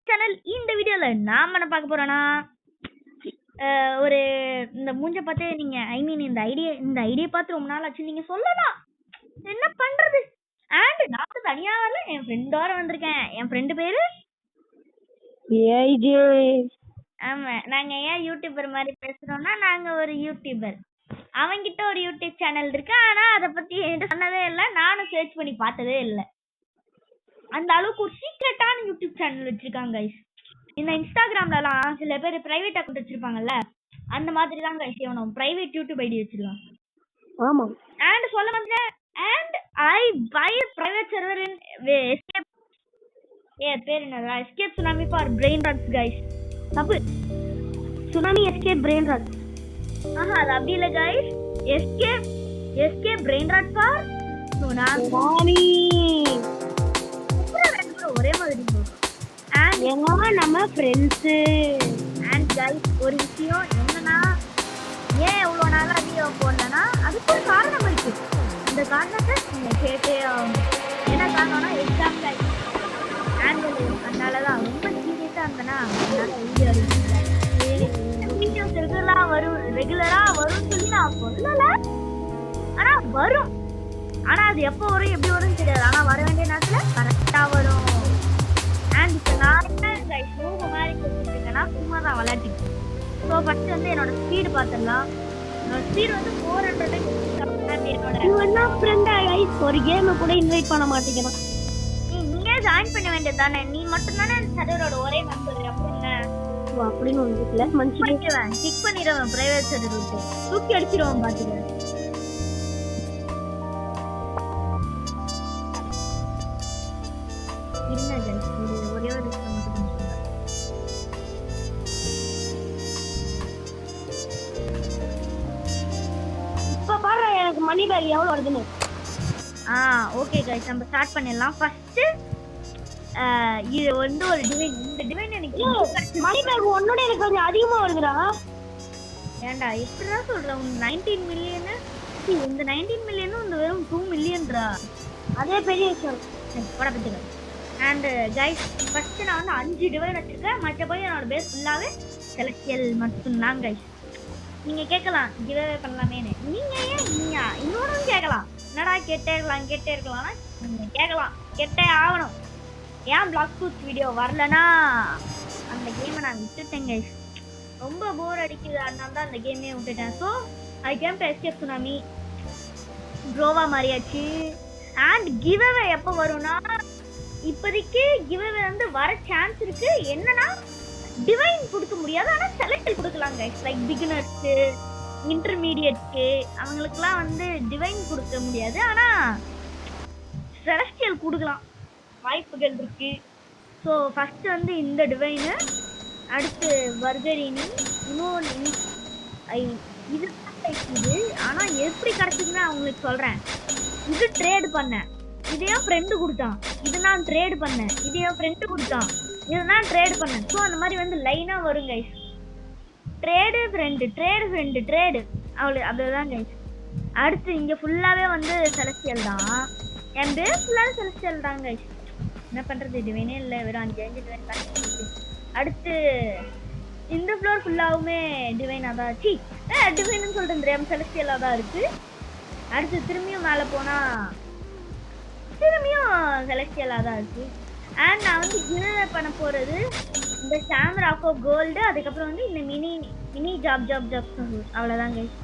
Channel. இந்த வீடியோல நாம என்ன பார்க்க போறோம்னா ஒரு இந்த மூஞ்ச பார்த்தே நீங்க இந்த ஐடியா பார்த்து ரொம்ப நாள் ஆச்சு நீங்க சொல்லலாம் என்ன பண்றது. அண்ட் நான் தனியா வரல, என் ஃப்ரெண்டோட வந்திருக்கேன். என் ஃப்ரெண்டு பேரு ஏஜே. ஆமா, நாங்க ஏன் யூடியூபர் மாதிரி பேசுறோம்னா நாங்க ஒரு யூடியூபர். அவன்கிட்ட ஒரு யூடியூப் சேனல் இருக்கு, ஆனா அதை பத்தி என்கிட்ட சொன்னதே இல்லை, நானும் சர்ச் பண்ணி பார்த்ததே இல்லை. அந்த அளவுக்கு ஒரு சீக்ரெட்டான யூடியூப் சேனல் வச்சிருக்காங்க கைஸ். இந்த இன்ஸ்டாகிராம்லலாம் சில பேர் பிரைவேட் அக்கௌண்ட் வச்சிருப்பாங்கல்ல, அந்த மாதிரி தான் கைஸ் இவனும் பிரைவேட் யூடியூப் ஐடி வச்சிருக்கான். ஆமா. அண்ட் சொல்ல வந்து and I buy private server in escape பேர் என்னடா, escape tsunami for brain rots guys. தப்பு, சுனாமி எஸ்கேப் பிரெயின் ராட். அது அப்படி இல்லை guys, escape brain rot for tsunami. ஒரே மாதிரி நம்ம ஃப்ரெண்ட்ஸ். அண்ட் கைஸ் ஒரு விஷயம் என்னன்னா, ஏன் இவ்வளோ நாளா வீடியோ போடலன்னா அதுக்கு ஒரு காரணம் இருக்கு. அந்த காரணத்தை நீங்க கேட்டே ஆகணும். என்ன காரணம்னா எக்ஸாம் கைஸ், ஆனுவல், அதனாலதான் ரொம்ப சீரியஸா இருந்தேன்னா அதனால வீடியோஸ் ரெகுலரா வரும்னு சொல்லி நான் சொல்லல. ஆனா வரும், ஆனா அது எப்போ வரும் எப்படி வரும்னு தெரியாது. ஆனா வர வேண்டிய நேரத்துல கரெக்டா வரும். அண்ட் இப்போ நான் என்ன ஸ்லோக மாதிரி கொடுத்துருக்கேன்னா சும்மா தான் விளையாட்டிட்டு. ஸோ ஃபர்ஸ்ட் வந்து என்னோட ஸ்பீடு பார்த்துடலாம். என்னோட ஸ்பீடு வந்து 400 என்னோட ஃப்ரெண்ட் ஒரு கேம் கூட இன்வைட் பண்ண மாட்டேங்கிறான். நீங்க ஜாயின் பண்ண வேண்டியது தானே, நீ மட்டும் தானே சர்வரோட ஒரே மெம்பர். அப்படி என்ன அப்படின்னு ஒன்று இருக்குல்ல, மனுஷன் கிக் பண்ணிடுவேன். பிரைவேட் சர்வர் விட்டு தூக்கி அடிச்சிருவோம் பாத்துக்க. ஒரே ஒரு இப்ப பாரு எனக்கு மணி பேக் எவ்வளவு வருதுன்னு. ஓகே கைஸ், நம்ம ஸ்டார்ட் பண்ணிடலாம். ஃபர்ஸ்ட் இது வந்து ஒரு டிவைன். இந்த டிவைன் எனக்கு மணி பேக் ஒன்னோட எனக்கு கொஞ்சம் அதிகமா வருதுடா. ஏன்டா இப்படிதான் சொல்றேன்? 19 மில்லியன், இந்த 19 மில்லியனும் இந்த வெறும் 2 மில்லியன்டா. அதே பெரிய விஷயம் பட பத்துக்க. அண்ட் கைஸ் ஃபர்ஸ்ட் நான் வந்து 5 டிவைன் வச்சிருக்கேன். மற்றபடி என்னோட பேஸ் ஃபுல்லாவே செலக்டியல் மட்டும்தான் கைஸ். நீங்க கேட்கலாம் கிவ்அவே பண்ணலாமேன்னு. நீங்க இன்னொன்னு கேட்கலாம், என்னடா கேட்டே இருக்கலாம்னா நீங்க கேட்கலாம், கேட்டே ஆகணும். ஏன் பிளாக் ஃபுட் வீடியோ வரலன்னா அந்த கேமை நான் விட்டுட்டேன் கைஸ். ரொம்ப போர் அடிக்குது, அதனால தான் அந்த கேமே விட்டுட்டேன். So I came to escape tsunami ப்ரோவா மாதிரியாச்சு. அண்ட் கிவ்அவே எப்போ வரும்னா, இப்போதைக்கு கிவ்அவே வந்து வர சான்ஸ் இருக்கு. என்னன்னா டிவைன் கொடுக்க முடியாது, ஆனால் செலக்டல் கொடுக்கலாம் கைஸ். லைக் பிகினர்ஸ்க்கு, இன்டர்மீடியட்க்கு, அவங்களுக்குலாம் வந்து டிவைன் கொடுக்க முடியாது, ஆனால் செலஸ்டியல் கொடுக்கலாம், வாய்ப்புகள் இருக்கு. ஸோ ஃபர்ஸ்ட் வந்து இந்த டிவைனு, அடுத்து வர்கரினி, இன்னொன்று இது இது. ஆனால் எப்படி கிடைச்சதுன்னு அவங்களுக்கு சொல்கிறேன். இது ட்ரேடு பண்ணேன், இதையே ஃப்ரெண்டு கொடுத்தான். இது நான் ட்ரேடு பண்ணேன், இதையே ஃப்ரெண்டு கொடுத்தான். இது நான் ட்ரேடு பண்ணேன். ஸோ அந்த மாதிரி வந்து லைனாக வரும் guys. Trade friend, trade friend, trade, அவ்வளோ அப்படிதான் கைஸ். அடுத்து இங்கே ஃபுல்லாகவே வந்து செலஸ்டியல் தான். என் பேஸ் ஃபுல்லாக செலஸ்டியல் தான் கைஸ். என்ன பண்ணுறது, டிவைனே இல்லை, வெறும் 5 டிவைன் தான். அடுத்து இந்த ஃப்ளோர் ஃபுல்லாகவுமே டிவைனாக தான் ஆச்சு. டிவைன்னு சொல்கிறேன் தெரியாமல் செலஸ்டியலாக தான் இருக்குது. அடுத்து திரும்பியும் மேலே போனால் திரும்பியும் செலக்டியலாக தான் இருக்கு. அண்ட் நான் வந்து கிவ்அவே பண்ண போகிறது இந்த ஷாம் ராக்கோ கோல்டு, அதுக்கப்புறம் வந்து இந்த மினி ஜாப் அவ்வளோதான் கைஸ்.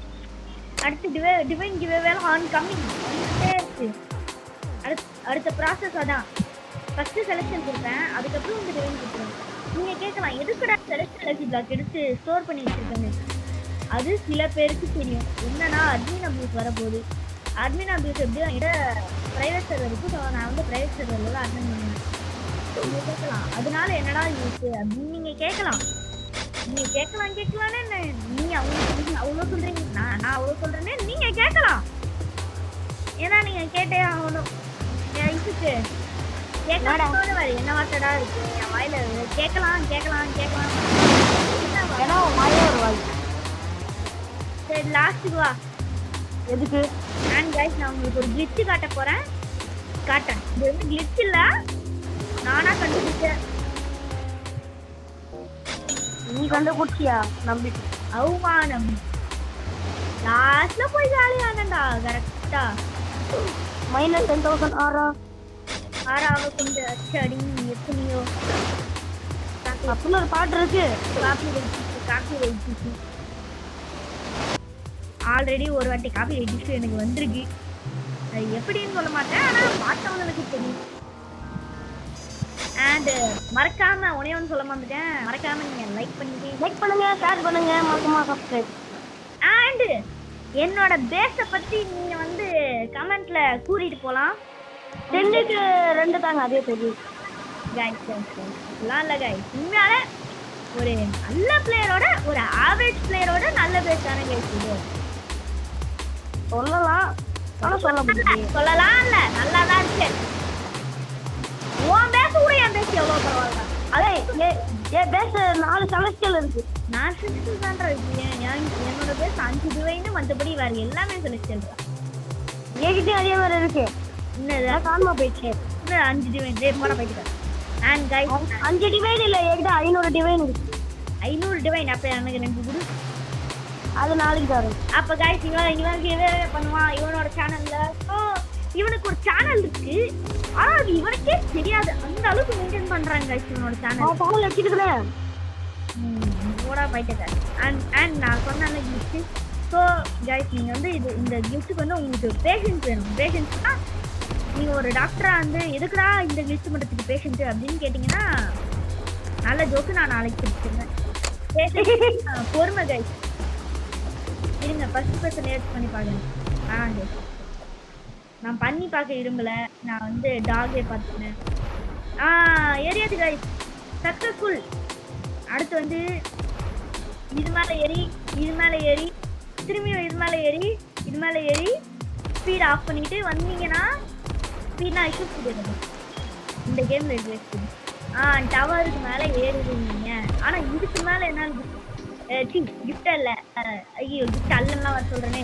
அடுத்து டிவைன் கிவ்அவே ஆன் கம்மிங் இருக்கு. அடுத்த ப்ராசஸ் அதான். ஃபஸ்ட்டு செலெக்ஷன் கொடுப்பேன், அதுக்கப்புறம் இந்த டிவைன் கொடுத்துருவேன். நீங்கள் கேட்கலாம் எதுக்குடா செலக்ஷன் எலர்ஜி பிளாக் எடுத்து ஸ்டோர் பண்ணி வச்சுருக்கேன்னு. அது சில பேருக்கு தெரியும். என்னன்னா அட்மின் அபியூஸ் வரப்போகுது. அட்மின் அபியூஸ் எப்படியும் என்கிட்ட ப்ரைவேட் சர்வர் இருக்குது. ஸோ நான் வந்து ப்ரைவேட் சர்வரில் தான் அட்மின் பண்ணுவேன். நீங்கள் கேட்கலாம் அதனால என்னடா யூஸ் அப்படின்னு நீங்கள் கேட்கலாம். நீங்கள் கேட்கலான்னு என்ன, நீங்கள் அவ்வளோ சொல்கிறீங்க, நான் அவ்வளோ சொல்கிறேன்னே நீங்கள் கேட்கலாம். ஏன்னா நீங்கள் கேட்டே ஆகணும். என் இதுக்கு கேட்கலாம் என்ன வார்த்தைடா இருக்கு என் வாயில. கேட்கலாம் ஏன்னா வாயே ஒரு வாய். சரி லாஸ்ட்டுக்கு வா. எதுக்கு? அண்ட் கைஸ் நான் உங்களுக்கு ஒரு கிளிட்ச் காட்ட போறேன். இது வந்து கிளிட்ச் இல்ல, நானா கண்டுபிடிச்சேன். நீ கண்டுபிடிச்சியா நம்பிட்டு அவமானம். லாஸ்ட்ல போய் ஜாலியானடா கரெக்டா. -10,000 ஆறா ஆறாவ கொண்டு அடி எத்தனையோ அப்படின்னு ஒரு பாட்டு இருக்கு. காப்பி ரைட் ஆல்ரெடி ஒரு வாட்டி காப்பி ரைட் எனக்கு வந்திருக்கு. அது எப்படின்னு சொல்ல மாட்டேன், ஆனா பார்த்தவங்களுக்கு தெரியும். அண்ட் மறக்காம ஒன்னே ஒன்று சொல்ல மாட்டேன், மறக்காம நீங்க லைக் பண்ணுங்க, ஷேர் பண்ணுங்க, மறக்காம சப்ஸ்கிரைப். அண்ட் என்னோட பேஸை பத்தி நீங்க வந்து கமெண்ட்ல கூறிட்டு போலாம். 2க்கு 2 தாங்க, அதே தெரியும். கைஸ் இல்ல கைஸ், உண்மையால ஒரு நல்ல பிளேயரோட ஒரு ஆவரேஜ் பிளேயரோட நல்ல பேஸ் தானே கைஸ் இது. சொல்லலாம், ஆனா சொல்ல முடியாது. சொல்லலாம் இல்ல, நல்லா தான் இருக்கு. உன் பேஸ் கூட என் பேஸ் எவ்வளவு பரவாயில்ல. அதே ஏ பேஸ் 4 செலஸ்டியல் இருக்கு. நான் செலஸ்டியல் தான் இருக்கு. என்னோட பேஸ் 5 டிவைன், மற்றபடி வேற எல்லாமே செலஸ்டியல் தான். ஏகிட்டே அதே மாதிரி இருக்கு. இன்னும் காணாம போயிடுச்சு. இன்னும் 5 டிவைன் டே போட போயிட்டு. அண்ட் கைஸ் 5 டிவைன் இல்ல, ஏகிட்ட 500 டிவைன் இருக்கு. 500 டிவைன். அப்ப எனக்கு 2 குடு. அது 4க்கு தரும். அப்ப கைஸ் இவன் பண்ணுவான் இவனோட சேனல்ல. ஸோ இவனுக்கு ஒரு சேனல் இருக்கு, ஆனா அது இவனுக்கே தெரியாது. அந்த அளவுக்கு மெயின்டைன் பண்றாங்க கைஸ் இவனோட சேனல். சேனல் வச்சிருக்கேன். போடா போயிட்டு. அண்ட் நான் சொன்ன கிஃப்ட். ஸோ கைஸ் நீங்க வந்து இந்த கிஃப்ட்டுக்கு வந்து உங்களுக்கு பேஷன்ஸ் வேணும். பேஷன்ஸ்னா நீங்க ஒரு டாக்டரா வந்து எதுக்குடா இந்த கிஃப்ட் மட்டும் பேஷண்ட் அப்படின்னு கேட்டீங்கன்னா நல்ல ஜோக்கு நான் நாளைக்கு கொடுத்துருவேன். பொறுமை கைஸ். இருங்க ஃபர்ஸ்ட் பர்சன் ஏட் பண்ணி பாருங்க. நான் பண்ணி பார்க்க விரும்பல, நான் வந்து டாகே பார்த்துனேன். ஏரியாது கைஸ், சக்ஸஸ்ஃபுல். அடுத்து வந்து இது மேலே ஏறி, இது மேலே ஏறி, திரும்பியும் இது மேலே ஏறி, இது மேலே ஏறி ஸ்பீட் ஆஃப் பண்ணிட்டு வந்தீங்கன்னா ஸ்பீட்னா இஷ்யூ ஸ்பீட் இந்த கேமில் இருக்கு. டவருக்கு மேலே ஏறிடுவீங்க. ஆனால் இதுக்கு மேலே என்ன கிஃப்ட் அல்ல, ஐயோ கிஃப்ட் அல்லலாம் வர சொல்கிறேனே,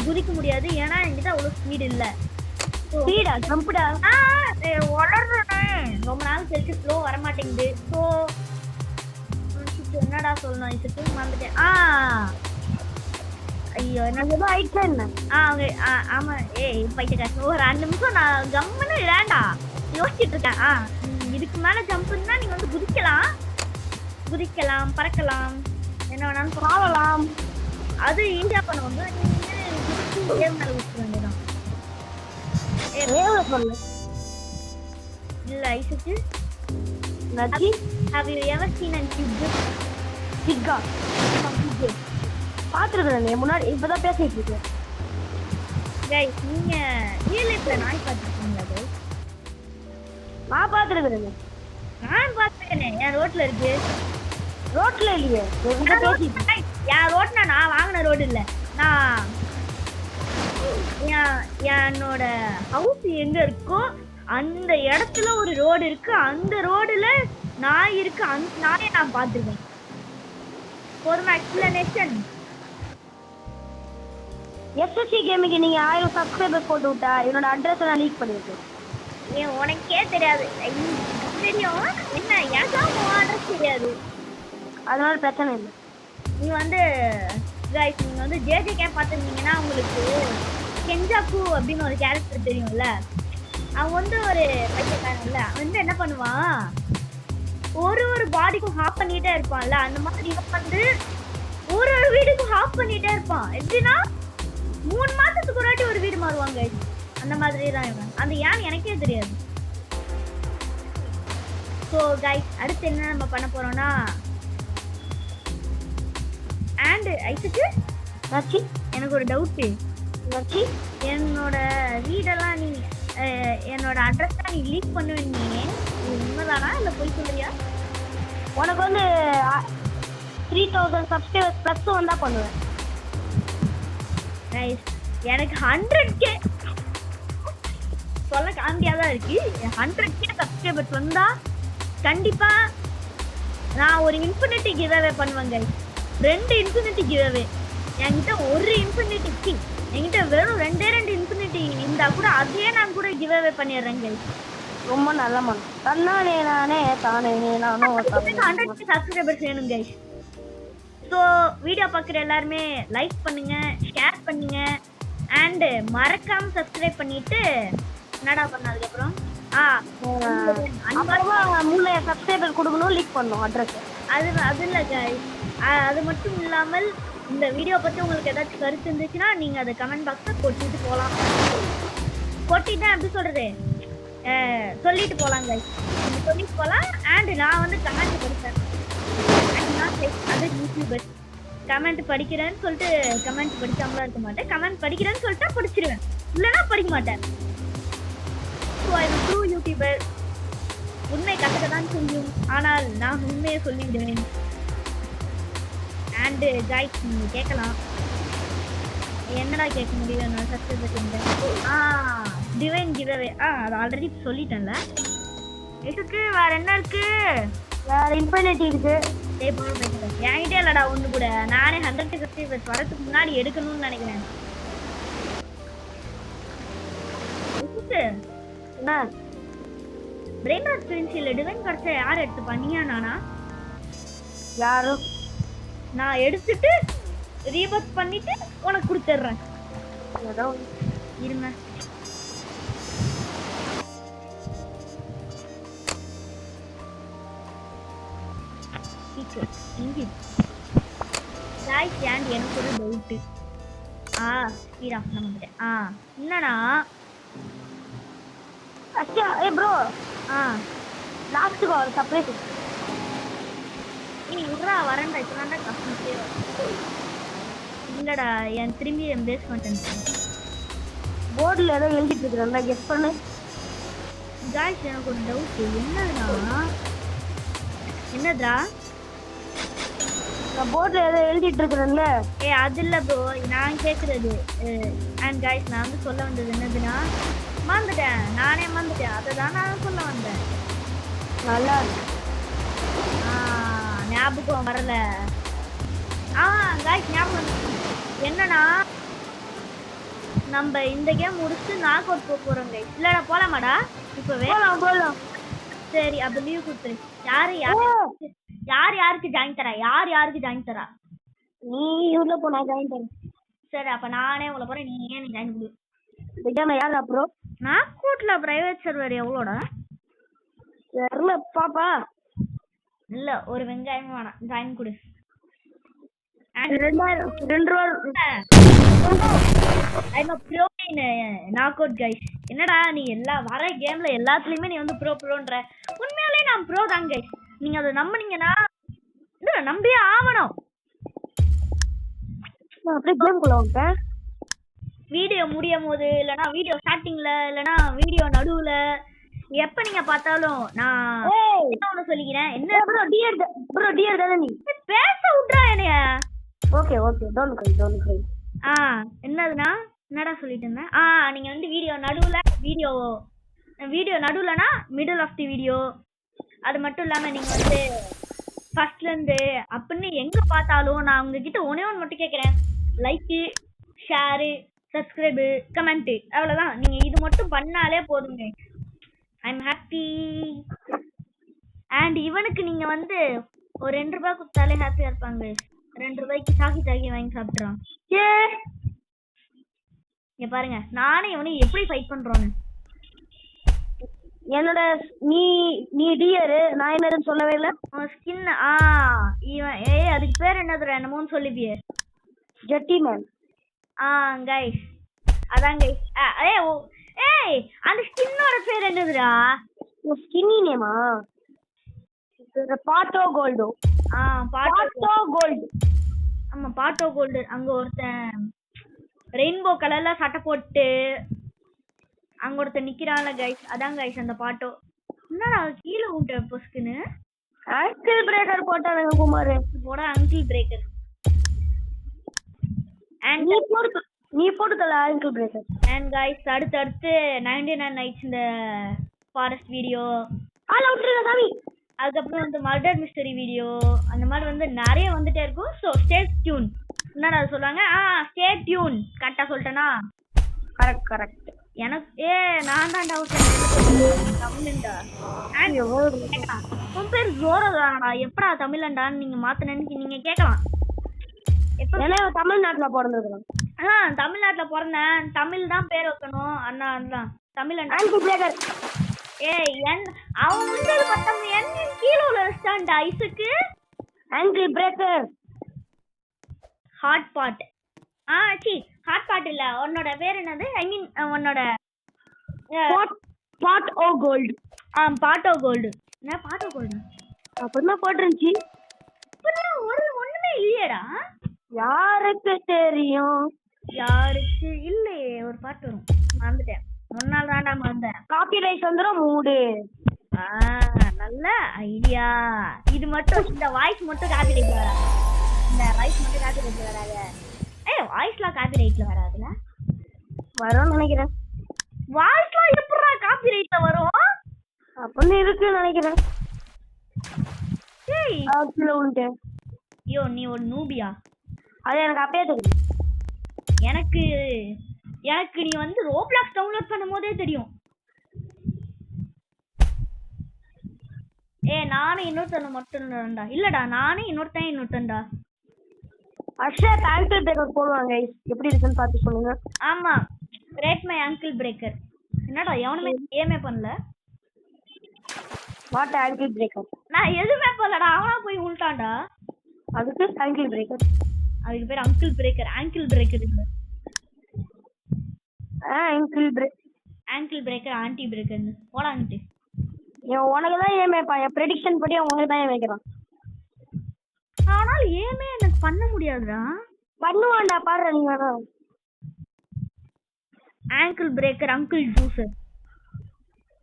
குதிக்க முடியாது. ஏன்னா என்கிட்ட அவ்வளோ ஸ்பீடு இல்லை. ஸ்பீடா ஜம்புடா வளர்றேன். ரொம்ப நாள் கழிச்சு ஸ்லோ வரமாட்டேங்குது. ஸோ என்னடா சொல்லணும், இதுக்கு மறந்துட்டேன். ஐயோ என்ன ஆயிடுச்சா என்ன? அவங்க ஆமா. பைத்தியக்கார ஒரு 2 நிமிஷம் நான் ஜம்முன்னு வேண்டா யோசிச்சுட்டு இருக்கேன். இதுக்கு மேல ஜம்ப்னா நீங்க வந்து குதிக்கலாம், பறக்கலாம், என்ன வேணாலும் பாவலாம். அது ஈஸியா பண்ணுவாங்க. நீங்க ஏவ் மேல விட்டு வேண்டியதான். சொல்லு இல்ல ஐசுக்கு நச்சி. have you ever seen an சிக்கா பாத்துருக்கேன் முன்னாடி, இப்பதான் பேசிட்டு இருக்கேன். கைஸ் நீங்க ரியல் லைஃப்ல நாய் பார்த்துருக்கீங்களா கைஸ்? நான் பாத்துருக்கேன். நான் பார்த்துருக்கேன். என் ரோட்ல இருக்கு. ரோட்ல இல்லையே, என் ரோட்னா நான் வாங்கின ரோடு இல்ல. நான் என்னோட ஹவுஸ் எங்க இருக்கோ அந்த இடத்துல ஒரு ரோடு இருக்கு. அந்த ரோடுல நாய் இருக்கு. அந்த நாயை நான் பார்த்துருக்கேன். ஒரு எக்ஸ்பிளனேஷன். எஸ்எஸ்சி கேமிங்க்கு நீங்க 1000 சப்ஸ்கிரைபர் போட்டு விட்டா என்னோட அட்ரஸ் நான் லீக் பண்ணிருக்கேன். ஏன் உனக்கே தெரியாது? தெரியும் என்ன, எனக்கும் உன் அட்ரஸ் தெரியாது. அதனால பிரச்சனை இல்லை. நீ வந்து கைஸ் நீங்க வந்து ஜேஜே கேம் பார்த்துருந்தீங்கன்னா உங்களுக்கு கெஞ்சாக்கு அப்படின்னு ஒரு கேரக்டர் தெரியும்ல. அவன் வந்து ஒரு பைத்தியக்காரன் இல்ல, வந்து என்ன பண்ணுவான், ஒரு பாடிக்கும் ஹாப் பண்ணிட்டே இருப்பான்ல. அந்த மாதிரி இவன் வந்து ஒரு வீடுக்கும் ஹாப் பண்ணிட்டே இருப்பான். எப்படின்னா 3 மாசத்துக்கு ஒரு வாட்டி ஒரு வீடு மாறுவாங்க. அந்த மாதிரி தான் இவன். அந்த ஏன் எனக்கே தெரியாது. ஸோ கைஸ் அடுத்து என்ன நம்ம பண்ண போறோம்னா, அண்ட் ஐசுக்கு நச்சி எனக்கு ஒரு டவுட்டு. நச்சி என்னோட வீடெல்லாம் நீ என்னோட அட்ரஸ் தான் நீ லீக் பண்ணுவீங்க, இது உண்மைதானா இல்லை போய் சொல்றியா? உனக்கு வந்து 3000 சப்ஸ்கிரைபர்ஸ் ப்ளஸ் வந்தா பண்ணுவேன். நைஸ். எனக்கு 100K சொல்ல காந்தியா தான் இருக்கு. 100K சப்ஸ்கிரைபர்ஸ் வந்தா கண்டிப்பா நான் ஒரு இன்ஃபினிட்டி கிவ்அவே பண்ணுவேங்க. 2 இன்ஃபினிட்டி கிவ்அவே. என்கிட்ட ஒரு இன்ஃபினிட்டி கிங், என்கிட்ட வெறும் 2 இன்ஃபினிட்டி இருந்தா கூட அதையே நான் கூட கிவ்அவே பண்ணிடுறேங்க. ரொம்ப நல்ல மனம். தன்னானே நானே தானே நானும் 100K சப்ஸ்கிரைபர்ஸ் வேணும் கைஸ். ஸோ வீடியோ பார்க்குற எல்லாருமே லைக் பண்ணுங்க, ஷேர் பண்ணுங்க, அண்டு மறக்காம சப்ஸ்கிரைப் பண்ணிட்டு என்னடா பண்ண அதுக்கப்புறம் அப்புறமா 3 சப்ஸ்கிரைபர் கொடுக்கணும், லீக் பண்ணணும் அட்ரஸ். அது இல்லை கைஸ். அது மட்டும் இல்லாமல் இந்த வீடியோ பற்றி உங்களுக்கு ஏதாச்சும் கருத்து இருந்துச்சுன்னா நீங்கள் அதை கமெண்ட் பாக்ஸில் கொட்டிட்டு போகலாம். கொட்டிட்டா எப்படி சொல்கிறது, சொல்லிட்டு போகலாம் கைஸ். நீங்கள் சொல்லிட்டு போகலாம். அண்டு நான் வந்து கமெண்ட் படிப்பேன். அது யூடியூபர் கமெண்ட் படிக்கிறேன்னு சொல்லிட்டு கமெண்ட் படிக்காமலாம் இருக்க மாட்டேன். கமெண்ட் படிக்கிறேன்னு சொல்லிட்டா படிச்சிருவேன், இல்லைன்னா படிக்க மாட்டேன். So I true YouTuber. உண்மை கற்றுக்க தான் செய்யும், ஆனால் நான் உண்மையை சொல்லிவிடுவேன். அண்டு கைஸ் நீங்கள் கேட்கலாம், என்னடா கேட்க முடியும்? நான் சப்ஸ்கிரைப் டிவைன் கிவ்அவே அது ஆல்ரெடி சொல்லிட்டேன்ல. இதுக்கு வேற என்ன இருக்கு? வேற இன்ஃபினிட்டி இருக்கு. என்கிட்ட இல்லடா ஒன்று கூட. நானே 100 சப்ஸ்கிரைபர்ஸ் வரதுக்கு முன்னாடி எடுக்கணும்னு நினைக்கிறேன். என்ன பிரெயின் ராட் பென்சில் டிவைன் கிடைச்சா யார் எடுத்துப்பா, நீயா நானா? யாரும். நான் எடுத்துட்டு ரீபர்த் பண்ணிட்டு உனக்கு கொடுத்துட்றேன். இருங்க. எனக்கு ஒரு டவுட்டு. ஸ்பீட் ஆஃப் பண்ண மாட்டேன். என்னன்னா அச்சா ப்ரோ லாஸ்ட்டுக்கு ஒரு சர்ப்ரைஸ். நீ விட்றா வரேன்டா. இப்போதான்டா கஷ்டமே இல்லைடா. என் திரும்பி என் பேஸ் பண்ணிட்டேன். போர்டில் ஏதோ எழுதிட்டு இருக்கிறேன், கெஸ் பண்ணு. காய்ஸ் எனக்கு ஒரு டவுட்டு. என்னதுடா? நான் போர்டில் ஏதோ எழுதிட்டு இருக்கிறேன்ல. அது இல்லை ப்ரோ, நான் கேட்குறது. அண்ட் காய்ஸ் நான் வந்து சொல்ல வந்தது என்னதுன்னா, மறந்துட்டேன். நானே மறந்துட்டேன். அதை தான் நான் சொல்ல வந்தேன். நல்லா ஞாபகம் வரல. காய்ஸ் ஞாபகம் என்னன்னா, நம்ம இந்த கேம் முடிச்சுட்டு நாக் அவுட் போகிறோம் கைஸ். இல்லடா போலாமாடா? இப்போவே போகலாம். சரி அப்போ லீவ் கொடுத்துரு. யாருக்கு ஜாயின் தரா? யாருக்கு ஜாயின் தரா? நீ உள்ள போ, நான் ஜாயின் தரேன். சரி அப்போ நானே உள்ள போகிறேன். நீ ஏன் நீ ஜாயின் கொடு. யார் அப்புறம் நாக் அவுட்ல பிரைவேட் சர்வர் எவ்வளோடா? தெரியல பாப்பா. இல்ல ஒரு வெங்காயமும் வேணாம், ஜாயின் கொடு. 2 ரூபா. I'm bro in knock out guys. என்னடா நீ வர கேம்ல எல்லாத்துலயுமே நீ வந்து ப்ரோன்ற. உண்மையாலே நான் ப்ரோ தான் கைஸ். நீங்க அதை நம்புனீங்கன்னா நம்பியே ஆகணும். அப்படியே கேம்குள்ள வந்துட்டேன். வீடியோ முடியும் போது, இல்லைன்னா வீடியோ ஸ்டார்டிங்ல, இல்லைன்னா வீடியோ நடுவுல, எப்ப நீங்க பார்த்தாலும் நான் என்ன ஒண்ணு சொல்லிக்கிறேன். என்ன ப்ரோ டியர் தானே நீ? பேச விட்றா என்னைய. Okay don't cry. என்னதுன்னா என்னடா சொல்லிட்டு இருந்தேன். நீங்க வந்து வீடியோ நடுவுலனா மிடில் ஆஃப் தி வீடியோ. அது மட்டும் இல்லாம நீங்க வந்து ஃபர்ஸ்ட்ல இருந்து அப்படின்னு எங்க பார்த்தாலும் நான் உங்ககிட்ட ஒண்ணே ஒன்று மட்டும் கேட்குறேன். லைக்கு, ஷேரு, சப்ஸ்கிரைபு, கமெண்ட்டு, அவ்வளோதான். நீங்க இது மட்டும் பண்ணாலே போதுங்க. I am happy. அண்ட் இவனுக்கு நீங்க வந்து ஒரு 2 ரூபாய் கொடுத்தாலே ஹாப்பியா இருப்பாங்க. 2 ரூபாய்க்கு சாக்கி வாங்கி சாப்பிட்றான். இங்க பாருங்க, நானே இவனையும் எப்படி ஃபைட் பண்றோன்னு. என்னோட நீ டியர், நான் என்னன்னு சொல்லவே இல்லை. ஸ்கின் இவன் அதுக்கு பேர் என்னது என்னமோன்னு சொல்லுவியே. ஜெட்டி மேன். கைஸ் அதான் கைஸ். அந்த ஸ்கின்னோட பேர் என்னதுடா? ஸ்கின்னி நேமா? பாட்டோ கோல்டு. பாட்டோ கோல்டு. ஆமா பாட்டோ கோல்டு. அங்க ஒருத்தன் ரெயின்போ கலர்ல சட்டை போட்டு அங்க ஒருத்தன் நிக்கிறான்ல கைஸ், அதான் கைஸ் அந்த பாட்டோ. என்னடா கீழே விட்ட பொஸ்குன்னு அங்கிள் பிரேக்கர் போட்டானுங்க குமார். போட அங்கிள் பிரேக்கர். அண்ட் நீ போட்டுக்கல அங்கிள் பிரேக்கர். அண்ட் கைஸ் அடுத்து 99 நைட்ஸ் இந்த ஃபாரஸ்ட் வீடியோ, அதுக்கப்புறம் வந்து மர்டர் மிஸ்டரி வீடியோ, அந்த மாதிரி வந்து நிறைய வந்துட்டே இருக்கும். So stay tune. என்னடா சொல்லுவாங்க? Stay tune. கரெக்டாக சொல்லிட்டேனா? கரெக்ட். எனக்கு நான் தான் டவுட். தமிழ்ண்டா உன் பேர் ஜோரோ தானடா, எப்படா தமிழண்டான்னு நீங்க மாத்தினு நீங்க கேட்கலாம். ஏன்னா தமிழ்நாட்டுல பிறந்திருக்கான். தமிழ்நாட்டுல பிறந்தேன், தமிழ் தான் பேர் வைக்கணும். அண்ணா அண்ணா தமிழ் அண்ணா. Ankle breaker. ஏய் அவன் முன்னாடி பட்டம் என்ன கீழே உள்ள வச்சிட்டான்டா ஐஸுக்கு. Ankle breaker. Hot pot. சி ஹாட் பாட் இல்ல, உன்னோட பேர் என்னது? ஐ மீன் உன்னோட பாட் ஓ கோல்டு. பாட்டோ கோல்டு. என்ன பாட்டோ கோல்டு? அப்படின்னா போட்டுருந்துச்சு. ஒண்ணுமே இல்லையடா. யாருக்கு தெரியும்? யாருக்கு இல்லையே. ஒரு பாட்டு வரும், மறந்துட்டேன். முன்னாள் தாண்டா மறந்தேன். காப்பி ரைஸ் வந்துடும் மூடு. நல்ல ஐடியா. இது மட்டும், இந்த வாய்ஸ் மட்டும் காப்பி ரைட்ல வராது. இந்த வாய்ஸ் மட்டும் காப்பி ரைட்ல வராது. வாய்ஸ்லாம் காப்பி ரைட்ல வராதுல. வரும்னு நினைக்கிறேன். வாய்ஸ்லாம் எப்படா காப்பி ரைட்ல வரும்? அப்படின்னு இருக்குன்னு நினைக்கிறேன். ஏய் உண்டு. ஐயோ நீ ஒரு நூபியா? அது எனக்கு அப்பயே தெரியும். எனக்கு நீ வந்து ரோப்ளாக்ஸ் டவுன்லோட் பண்ணும் போதே தெரியும். நானும் இன்னொருத்தன் மட்டும்டா. இல்லடா நானே இன்னொருத்தன்டா. அஷர் ஆங்கிள் பிரேக்கர் போடுவாங்க. எப்படி இருக்குன்னு பார்த்து சொல்லுங்க. ஆமா, ரேட் மை ஆங்கிள் பிரேக்கர். என்னடா எவனுமே ஏமே பண்ணல. What angle breaker? நான் எதுவுமே பண்ணலடா, அவனா போய் உள்டான்டா. அதுக்கு ஆங்கிள் பிரேக்கர். அதுக்கு பேர் அங்கிள் பிரேக்கர். ஆங்கிள் பிரேக்கர் இல்ல, ஆங்கிள் பிரேக்கர் ஆன்டி பிரேக்கர். போடான்ட்டு உனக்கு தான் ஏமேப்பா. என் ப்ரெடிக்ஷன் படி உனக்கு தான் ஏமேக்கிறான். ஆனால் ஏமே எனக்கு பண்ண முடியாதுடா. பண்ணுவான்டா, பாரு நீ வேணா. Angle breaker uncle juicer.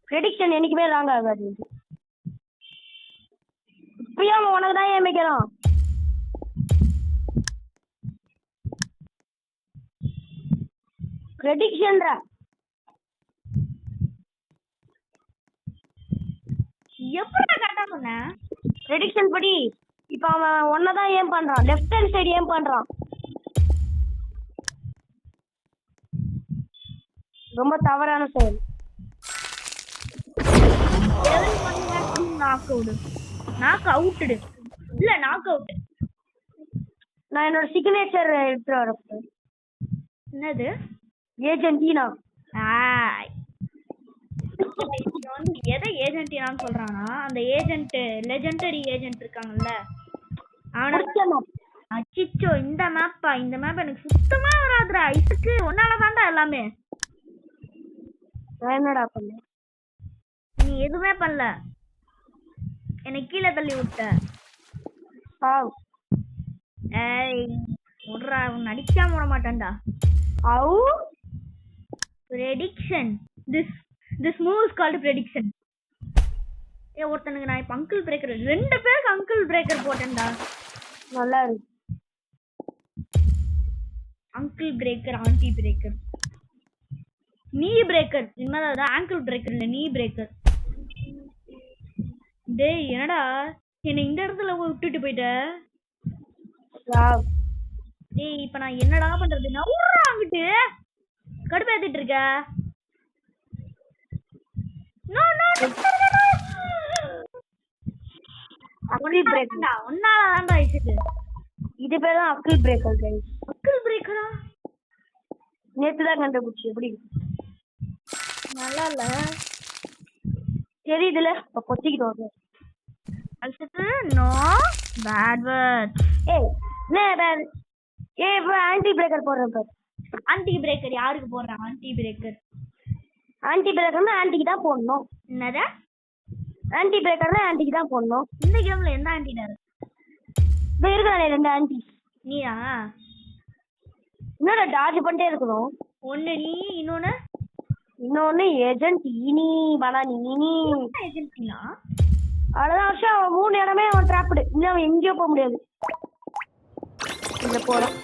Prediction என்னைக்குமே ராங் ஆகாது. இப்பயும் அவன் உனக்கு தான் ஏமேக்கிறான். ப்ரெடிக்ஷன்டா. எப்படா கரெக்டா சொன்ன? ப்ரெடிக்ஷன் படி இப்ப அவன் ஒன்னதான் ஏம் பண்றான். லெஃப்ட் ஹேண்ட் சைடு ஏம் பண்றான். ரொம்ப தவறான செயல். நாக் அவுட் இல்ல, நாக் அவுட். நான் என்னோட சிக்னேச்சர் எடுத்து வரேன். என்னது? ஏஜென்டினா. எதை ஏஜென்டினான்னு சொல்றானா? அந்த ஏஜென்ட் லெஜெண்டரி ஏஜென்ட் இருக்காங்கல்ல, அச்சிச்சோ இந்த மேப்பா. இந்த மேப் எனக்கு சுத்தமா வராதுடா. இதுக்கு ஒன்னாலதான்டா எல்லாமே. என்னடா பண்ண? நீ எதுவுமே பண்ணல, என்னை கீழே தள்ளி விட்ட. ஏய் விட்றா, நடிக்காம விட மாட்டேன்டா. Prediction. This move is called prediction. ஒருத்தனுக்கு நான் இப்ப அங்கிள் பிரேக்கர், 2 பேருக்கு அங்கிள் பிரேக்கர் போட்டேன்டா. நல்லா இருக்கு. அங்கிள் பிரேக்கர் ஆன்டி பிரேக்கர் நீ பிரேக்கர். இனிமேல் ஆங்கிள் பிரேக்கர் இல்ல, நீ பிரேக்கர். டேய் என்னடா என்னை இந்த இடத்துல விட்டுட்டு போயிட்ட? டேய் இப்ப நான் என்னடா பண்றது? நான் அங்கிட்டு கடுப்பேத்திட்டு இருக்க. இது பேர் தான் அக்கிள் பிரேக்கர். அக்கிள் பிரேக்கரா? நேத்து தான் கண்டுபிடிச்சு. எப்படி நல்லா இல்ல தெரியுதுல? பொத்திக்கிட்டு வாங்க. No bad word. இப்போ ஆன்டி பிரேக்கர் போடுறேன் பாரு. ஆன்டி பிரேக்கர் யாருக்கு போடுறான்? ஆன்டி பிரேக்கர் ஆன்டிக்கு தான் போடணும். என்னது ஆன்டி பிரேக்கர்னா ஆன்டிக்கு தான் போடணும். இந்த கேம்ல எந்த ஆன்டிடா இருக்கு? இருக்கானே 2 ஆன்டி. நீயா? இன்னொரு டார்ஜ் பண்ணிட்டே இருக்கணும். ஒன்னு நீ, இன்னொன்னு ஏஜென்ட் இனி பனானி. ஏஜென்ட்னா அவ்வளவுதான். வருஷம் 3 இடமே அவன் டிராப்டு. இன்னும் அவன் எங்கேயோ போக முடியாது. இந்த போறோம்.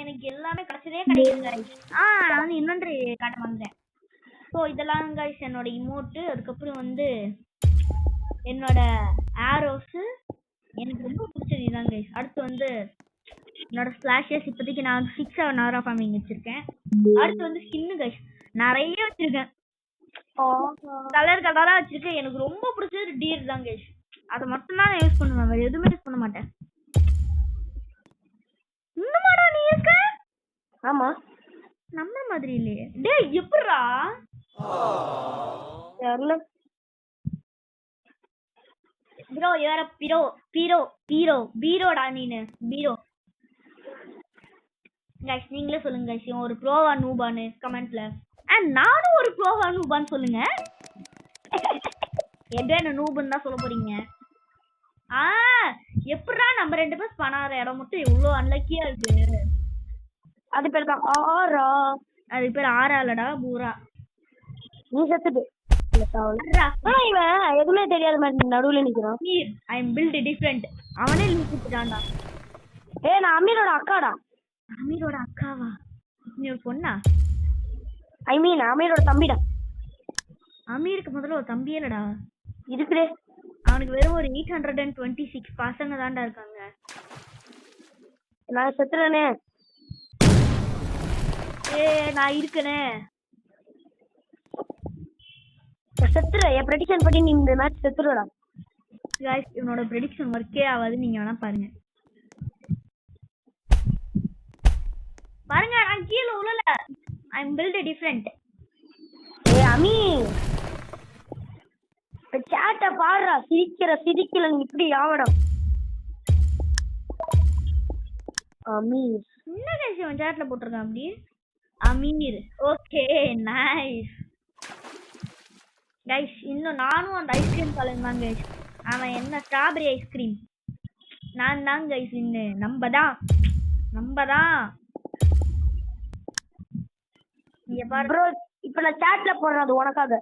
எனக்கு எல்லாமே கிடைச்சதே கிடையாது. நான் வந்து இன்னொன்று காட்ட வந்தேன். ஸோ இதெல்லாம் கைஸ் என்னோட இமோட்டு. அதுக்கப்புறம் வந்து என்னோட ஆரோஸ் எனக்கு ரொம்ப பிடிச்சது இதுதான் கைஸ். அடுத்து வந்து என்னோட ஸ்பிளாஷஸ். இப்போதைக்கு நான் 6-7 ஹவர் ஆஃப் ஃபார்மிங் வச்சிருக்கேன். அடுத்து வந்து ஸ்கின்னு கைஸ் நிறைய வச்சிருக்கேன். கலர் கலரா வச்சிருக்கேன். எனக்கு ரொம்ப பிடிச்சது டீர் தான் கைஸ். அதை மட்டும் தான் நான் யூஸ் பண்ணுவேன், வேற எதுவுமே யூஸ் பண்ண மாட்டேன். ஆமா நம்ம மாதிரி இல்லையே. டேய் எப்படிடா? தெரியல ப்ரோ யூஆர் அ பீரோடா நீனு பீரோ. கைஸ் நீங்களே சொல்லுங்க கைஸ், இவன் ஒரு ப்ரோவா நூபான்னு கமெண்ட்ல. அண்ட் நானும் ஒரு ப்ரோவா நூபான்னு சொல்லுங்க. எப்படியா என்ன நூபுன்னு தான் சொல்ல போறீங்க. எப்படா நம்ம 2 பேர் பண்ணாத இடம் மட்டும் இவ்வளோ அன்லக்கியா இருக்கு. அது பேர் தான் ஆரா. அது பேர் ஆரா இல்லடா பூரா. நீ செத்துட்டு இவன் எதுவுமே தெரியாத மாதிரி நடுவுல நிக்கிறான். ஐ அம் பில்ட் டிஃபரண்ட். அவனே லிங்க்டான்டா. நான் அமீரோட அக்காடா. அமீரோட அக்காவா? நீ ஒரு பொண்ணா? ஐ மீன் அமீரோட தம்பிடா. அமீருக்கு முதல்ல ஒரு தம்பி இல்லடா இருக்குடே. அவனுக்கு வெறும் ஒரு 826 பசங்க தான்டா இருக்காங்க. நான் செத்துறேனே. நான் இருக்கனே. செத்துற. என் ப்ரெடிக்ஷன் படி நீ இந்த மேட்ச் செத்துறடா. गाइस இவனோட ப்ரெடிக்ஷன் வர்க்கே ஆகாது. நீங்க வேணா பாருங்க. பாருங்க நான் கீழ உளல. ஐ அம் பில்ட் டிஃபரண்ட். அமி சாட்ட பாடுறா. சிரிக்கல நீ இப்படி ஆவடம். அமீர் என்ன गाइस இவன் சாட்ல போட்டுருக்கான் அப்படி. அமீர். Okay nice. गाइस இன்னும் நானும் அந்த ஐஸ்கிரீம் காலன் தான் गाइस. அவன் என்ன ஸ்ட்ராபெரி ஐஸ்கிரீம். நான் தான் गाइस இன்னும் நம்பதான். நீங்க பாரு ப்ரோ இப்ப நான் சாட்ல போடுறது உனக்காக.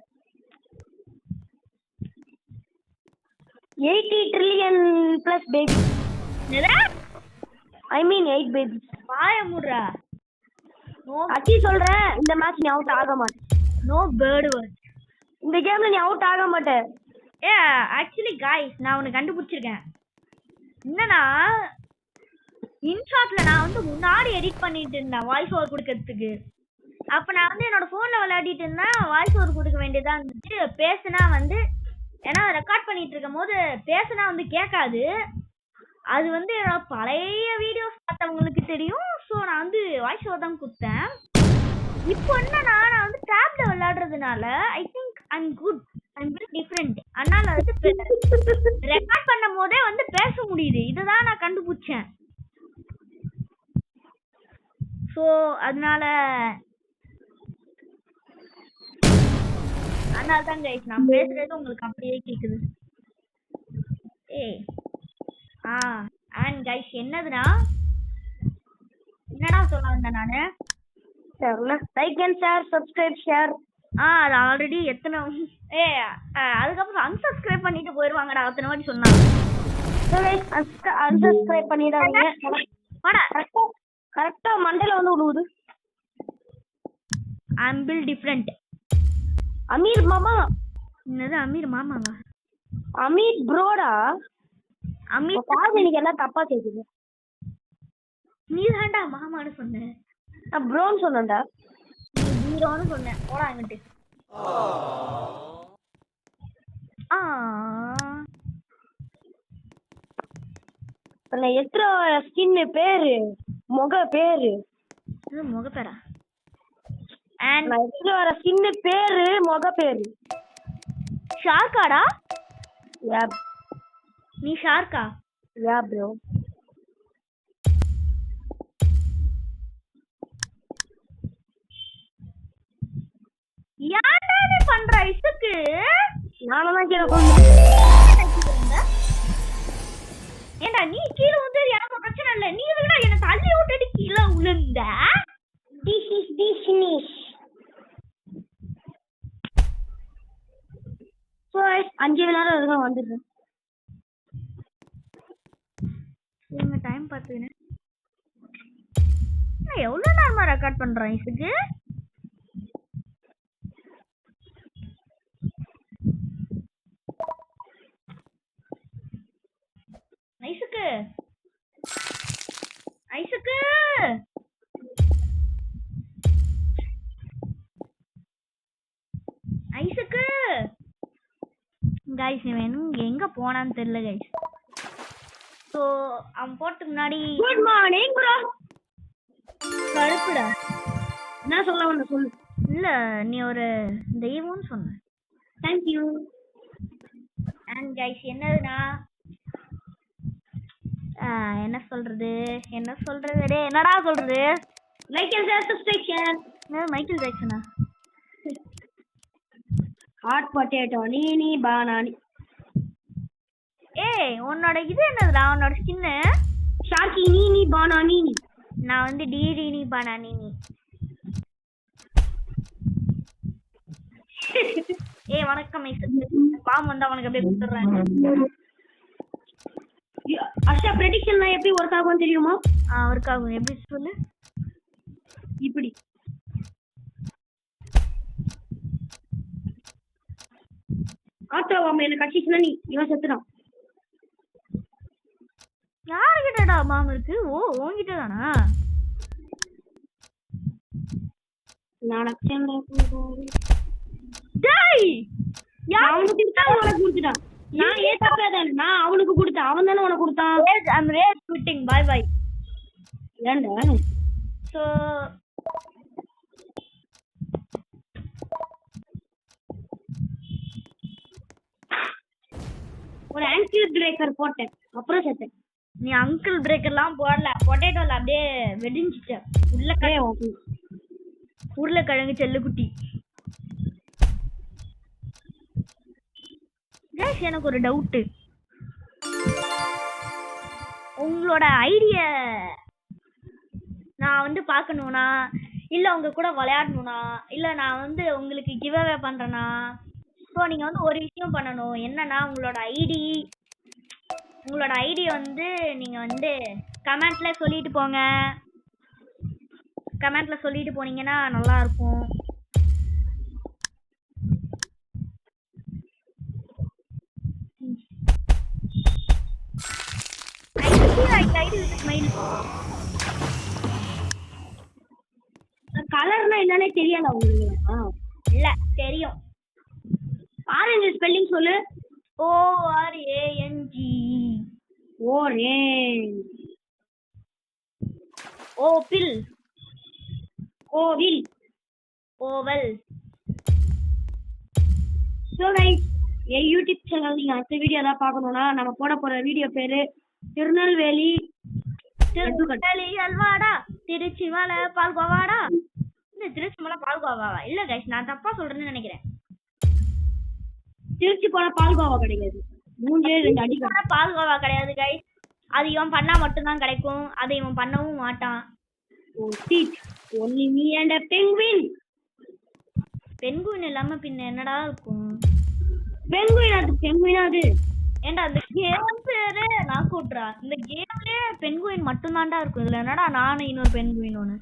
80 trillion plus baby. என்னடா? ஐ மீன் 8 babies. வாய மூடுடா. அச்சி சொல்றேன் இந்த மேட்ச் நீ அவுட் ஆக மாட்டே. No bird word. இந்த கேம்ல நீ அவுட் ஆக மாட்டே. ஆக்சுவலி गाइस நான் உன்னை கண்டுபிடிச்சிருக்கேன். என்னன்னா இன்ஷாட்ல நான் வந்து முன்னாடி எடிட் பண்ணிட்டு இருந்தேன் வாய்ஸ் ஓவர் கொடுக்கிறதுக்கு. அப்ப நான் வந்து என்னோட போன்ல விளையாடிட்டு இருந்தேன். வாய்ஸ் ஓவர் கொடுக்க வேண்டியதா இருந்துச்சு. பேசுனா வந்து ஏன்னா ரெக்கார்ட் பண்ணிட்டு இருக்கும் போது பேசுனா வந்து கேட்காது. அது வந்து என்னோட பழைய வீடியோஸ் பார்த்தவங்களுக்கு தெரியும். ஸோ நான் வந்து வாய்ஸ் ஓவர் தான் கொடுத்தேன். இப்போ என்னன்னா நான் வந்து டேப்ல விளையாடுறதுனால I think I'm good. I'm very different. அதனால வந்து ரெக்கார்ட் பண்ணும் போதே வந்து பேச முடியுது. இதுதான் நான் கண்டுபிடிச்சேன். ஸோ அதனால தான் கைஸ் நான் பேசுறது உங்களுக்கு அப்படியே கேக்குது. அண்ட் கைஸ் என்னதுன்னா என்னடா சொல்ல வந்தேன் நானு. Like and share subscribe share. அது ஆல்ரெடி எத்தனை அதுக்கப்புறம் அன்சப்ஸ்கிரைப் பண்ணிட்டு போயிருவாங்கடா. அத்தனை வாட்டி சொன்னாங்க. அன்சப்ஸ்கிரைப் பண்ணிடாதீங்க. கரெக்டா மண்டையில வந்து விழுவுது. ஐ அம் பில்ட் டிஃபரண்ட். அமீர் மாமா. என்னது அமீர் மாமாவா? அமீர் ப்ரோடா. அமீர் பாரு நீங்க எல்லாம் தப்பா கேக்குது. நீ தான்டா மாமான்னு சொன்ன. நான் ப்ரோன்னு சொன்னேன்டா. நீ ஹீரோன்னு சொன்ன. போடா அங்கிட்டு. எத்தனை ஸ்கின் பேரு முக பேரு முக பேரா? வர ஸ்கின் பேரு முக பேரு ஷார்க்காடா? யா நீ ஷார்க்கா? யா ப்ரோ. யாரா நீ பண்ற இசுக்கு? நானும் தான் கீழே கொண்டு. ஏண்டா நீ கீழே வந்து எனக்கு பிரச்சனை இல்லை. நீ எதுக்குடா என்ன தள்ளி விட்டுட்டு கீழே விழுந்த? This is the finish. So 5 நேரம் அதுக்கு வந்துடுறேன். நீங்க டைம் பார்த்துங்க. நான் எவ்வளவு நேரமா ரெக்கார்ட் பண்றேன் இசுக்கு? ஐசுக்கு ஐசுக்கு ஐசுக்கு गाइस இவன் எங்க போனான்னு தெரியல गाइस. சோ அவன் போறதுக்கு முன்னாடி குட் மார்னிங் ப்ரோ. கருப்புடா. என்ன சொல்ல வந்த சொல்லு. இல்ல நீ ஒரு தெய்வம்னு சொன்ன. Thank you. அண்ட் கைஸ் என்னதுன்னா என்ன சொல்றது டேய் என்னடா சொல்றது? Like and subscription. மைக்கேல் ஜாக்சனா? ஹாட் பொட்டேட்டோ நீ பானானி. ஏய் உன்னோட இது என்னதுடா? உன்னோட ஸ்கின்னு ஷார்க்கி நீ பானானி. நான் வந்து டிடி நீ பானா நீ. ஏய் வணக்கம் பாம் வந்தா உனக்கு அப்படியே கொடுத்துறேன். அஷா ப்ரெடிக்ஷன் எப்படி ஒர்க் ஆகும் தெரியுமா? ஒர்க் ஆகும். எப்படி சொல்லு? இப்படி ஆட்டோவாம என்ன கட்சிச்சுனா நீ இவன் செத்துறான். யாருகிட்டடா மாம் இருக்கு? ஓ உன்கிட்ட தானா? டேய் அவனுக்கு கொடுத்தா உனக்கு கொடுத்துட்டான். நான் ஏத்தாப்பே தானே நான் அவனுக்கு கொடுத்தேன். அவன் தானே உனக்கு கொடுத்தான். I'm rage quitting. Bye bye. ஏன்டா? So ஒரு ஆங்கிள் பிரேக்கர் போட்டேன் அப்புறம் செத்தேன். நீ அங்கிள் பிரேக்கர்லாம் போடல. பொட்டேட்டோல அப்படியே வெடிஞ்சிட்ட. உருளைக்கிழங்கு செல்லுக்குட்டி. கேஷ் எனக்கு ஒரு டவுட்டு. உங்களோட ஐடிய நான் வந்து பார்க்கணும்னா இல்லை உங்க கூட விளையாடணும்னா இல்லை நான் வந்து உங்களுக்கு கிவ் அவே பண்ணுறேன்னா ஸோ நீங்கள் வந்து ஒரு விஷயம் பண்ணணும். என்னன்னா உங்களோட ஐடி வந்து நீங்கள் வந்து கமெண்ட்ல சொல்லிட்டு போங்க. கமெண்ட்ல சொல்லிட்டு போனீங்கன்னா நல்லா இருக்கும். கலர்னா என்னன்னே தெரியாதா உங்களுக்கு? இல்ல தெரியும். ஆரஞ்சு ஸ்பெல்லிங் சொல்லு. ORANG. ஓரேஞ்ச். ஓபில். கோவில். ஓவல். ஸோ கைஸ் என் யூடியூப் சேனல் நீங்கள் அடுத்த வீடியோ தான் பார்க்கணுன்னா நம்ம போட போகிற வீடியோ பேர் திருநெல்வேலி அல்வாடா திருச்சி மலை பால்கோவாடா. இந்த திருச்சி மலை பால்கோவாவா? இல்ல கைஸ் நான் தப்பா சொல்றேன்னு நினைக்கிறேன். திருச்சி போன பால்கோவா கிடைக்காது. 3 அடி பால்கோவா கிடையாது கைஸ். அது இவன் பண்ணா மட்டும்தான் கிடைக்கும். அதை இவன் பண்ணவும் மாட்டான். only me and a penguin. Penguin இல்லாம பின்ன என்னடா இருக்கும்? பென்குயின் அது ஏண்டா அந்த கேம் பேரு நான் கூட்டுறா. இந்த கேம்லயே பென்குயின் மட்டும்தான்டா இருக்கும். இதுல என்னடா நானும் இன்னொரு பென்குயின் ஒண்ணு.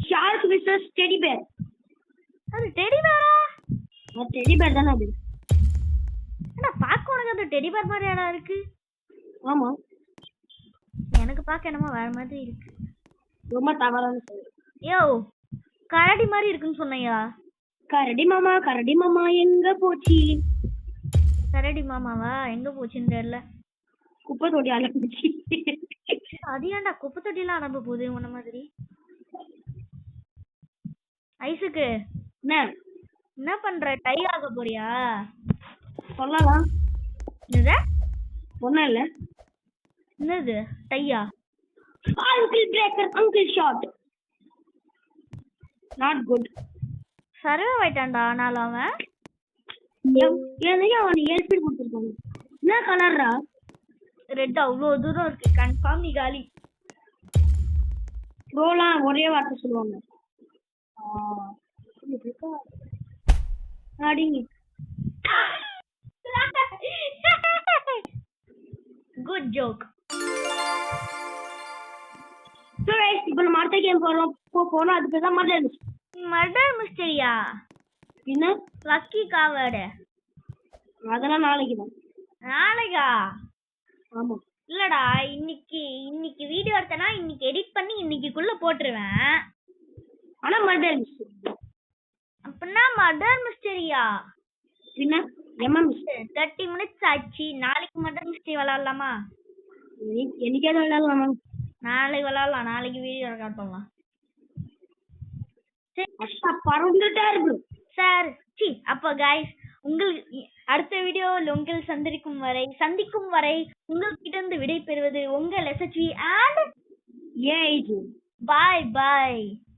Shark versus teddy bear. அது டெடி பேரா? அது டெடி பேர் தானே அது. ஏண்டா பாக்க உனக்கு அது டெடி பேர் மாதிரியாடா இருக்கு? ஆமா எனக்கு பாக்க என்னமோ வேற மாதிரி இருக்கு. ரொம்ப தவறான சொல்லு. யோ கரடி மாதிரி இருக்குன்னு சொன்னையா? கரடி மாமா எங்க போச்சு? கரடி மாமாவா எங்க போச்சுன்னு தெரியல. குப்பை தொட்டி அலம்பிச்சு. அது ஏன்டா குப்பை தொட்டிலாம் அலம்ப போகுது உன்ன மாதிரி? ஐசுக்கு என்ன பண்ற? டை ஆக போறியா? சொல்லலாம். என்னது? ஒண்ணும் இல்ல. என்னது டையா? Ankle breaker ankle shot. Not good. Survey ஆயிட்டான்டா. ஆனாலும் அவன் அவன் 7 ஸ்பீட் கொடுத்துருக்காங்க. என்ன கலர்ரா? ரெட். அவ்வளோ தூரம் இருக்கு. கன்ஃபார்ம் நீ காலி. ப்ரோலாம் ஒரே வார்த்தை சொல்லுவாங்க. அடிங்க. Good joke. சோ गाइस இப்போ நம்ம அடுத்த கேம் போறோம். அது பேர் தான் மர்டர் மிஸ்டரியா? என்ன? லக்கி காவர்டு. அதெல்லாம் நாளைக்கு தான். நாளைக்கா? ஆமா. இல்லடா இன்னைக்கு வீடியோ எடுத்தனா இன்னைக்கு எடிட் பண்ணி இன்னைக்குள்ள போட்டுருவேன். ஆனா மர்டர் மிஸ்டரி. அப்பனா மர்டர் மிஸ்டரியா? என்ன? எம்எம் 30 minutes ஆச்சு. நாளைக்கு மர்டர் மிஸ்டரி விளையாடலாமா? என்னைக்கே விளையாடலாமா? நாளைக்கு விளையாடலாம், நாளைக்கு வீடியோ ரெக்கார்ட் பண்ணலாம். பறந்துட்டே இருக்கு சார் அப்ப கைஸ் உங்களுக்கு அடுத்த வீடியோவில் உங்கள் சந்திக்கும் வரை உங்கள்கிட்ட இருந்து விடை பெறுவது உங்கள் SHV and ஏய் bye.